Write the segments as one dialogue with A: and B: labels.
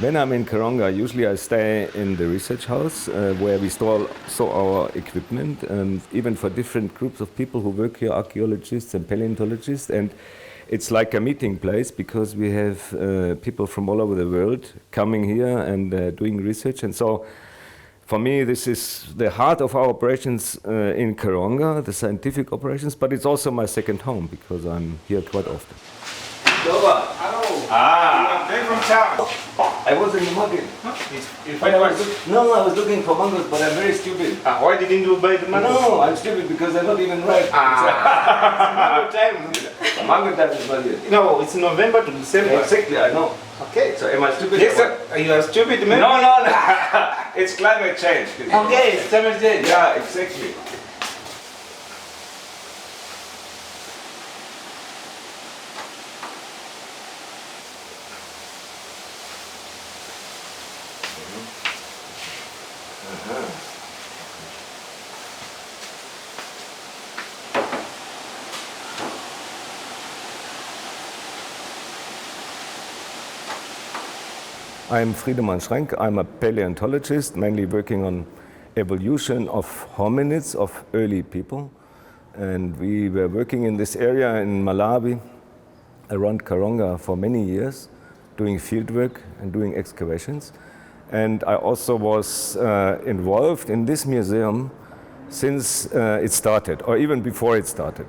A: When I'm in Karonga, usually I stay in the research house where we store our equipment, even for different groups of people who work here, archaeologists and paleontologists. And it's like a meeting place because we have people from all over the world coming here and doing research. And so for me, this is the heart of our operations in Karonga, the scientific operations, but it's also my second home because I'm here quite often.
B: Hello. You are from town.
A: I was in the market.
B: Huh?
A: I was looking for mangoes, but I'm very stupid.
B: Why didn't you buy the mangoes?
A: No, I'm stupid because they're not even ripe.
B: Mango time.
A: Mango time is not yet.
B: No, it's November to December.
A: Exactly, I know.
B: Okay.
A: So am I stupid?
B: Yes, sir. You are stupid, man.
A: No. It's climate change.
B: Okay, it's climate change.
A: Yeah, exactly. I'm Friedemann Schrenk. I'm a paleontologist, mainly working on evolution of hominids, of early people. And we were working in this area in Malawi, around Karonga for many years, doing field work and doing excavations. And I also was involved in this museum since it started, or even before it started.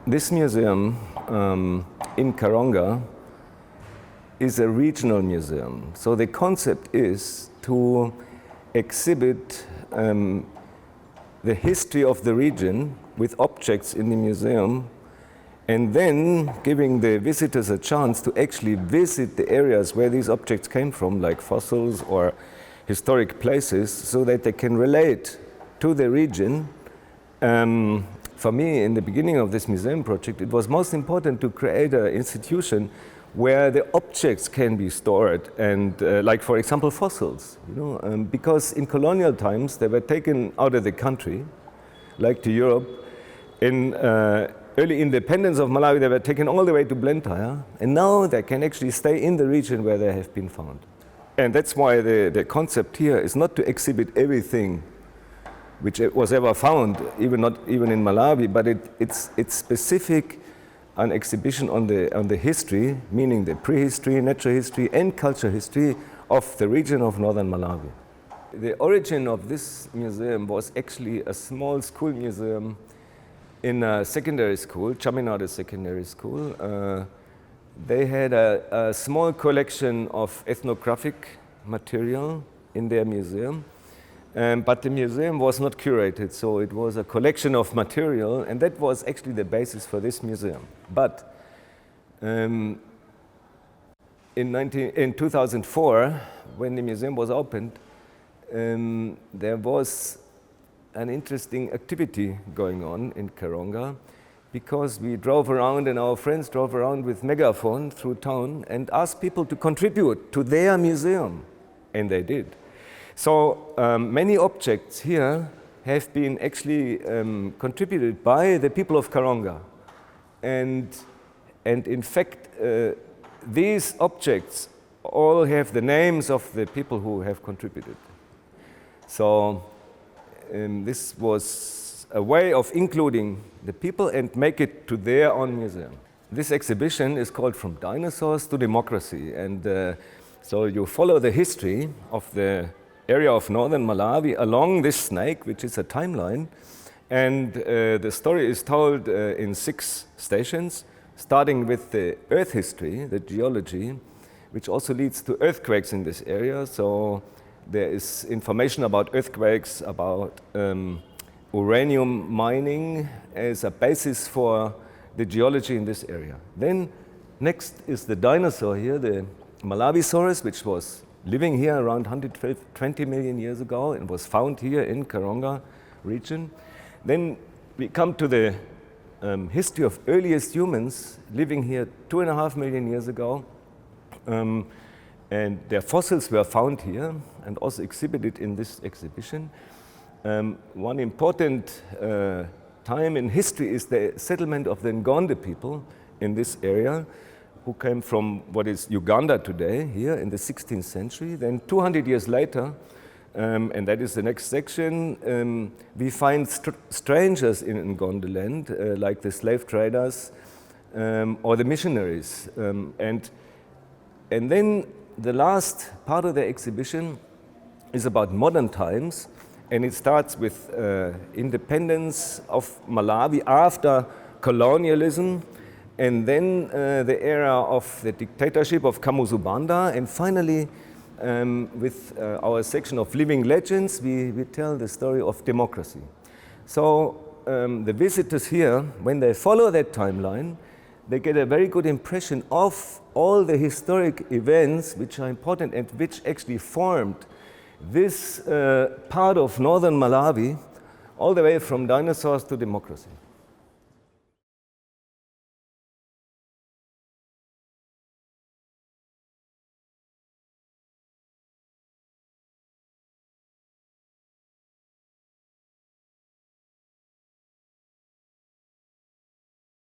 A: This museum in Karonga is a regional museum. So the concept is to exhibit the history of the region with objects in the museum, and then giving the visitors a chance to actually visit the areas where these objects came from, like fossils or historic places, so that they can relate to the region. For me, in the beginning of this museum project, it was most important to create an institution where the objects can be stored, and like, for example, fossils, because in colonial times they were taken out of the country, like to Europe. In early independence of Malawi, they were taken all the way to Blantyre, and now they can actually stay in the region where they have been found. And that's why the concept here is not to exhibit everything which was ever found, not even in Malawi, but it's specific. An exhibition on the history, meaning the prehistory, natural history, and cultural history of the region of northern Malawi. The origin of this museum was actually a small school museum in a secondary school, Chaminade Secondary School. They had a small collection of ethnographic material in their museum. But the museum was not curated, so it was a collection of material, and that was actually the basis for this museum. But in 2004, when the museum was opened, there was an interesting activity going on in Karonga, because we drove around and our friends drove around with megaphone through town and asked people to contribute to their museum, and they did. So many objects here have been actually contributed by the people of Karonga. And in fact, these objects all have the names of the people who have contributed. So this was a way of including the people and make it to their own museum. This exhibition is called From Dinosaurs to Democracy. And so you follow the history of the area of northern Malawi along this snake, which is a timeline. And the story is told in 6 stations, starting with the earth history, the geology, which also leads to earthquakes in this area. So there is information about earthquakes, about uranium mining as a basis for the geology in this area. Then next is the dinosaur here, the Malawisaurus, which was living here around 120 million years ago and was found here in Karonga region. Then we come to the history of earliest humans living here 2.5 million years ago. And their fossils were found here and also exhibited in this exhibition. One important time in history is the settlement of the Ngonde people in this area, who came from what is Uganda today, here in the 16th century. Then 200 years later, and that is the next section, we find strangers in Gondoland, like the slave traders or the missionaries. And then the last part of the exhibition is about modern times, and it starts with independence of Malawi after colonialism, and then the era of the dictatorship of Kamuzu Banda, and finally with our section of living legends, we tell the story of democracy. So the visitors here, when they follow that timeline, they get a very good impression of all the historic events which are important and which actually formed this part of northern Malawi all the way from dinosaurs to democracy.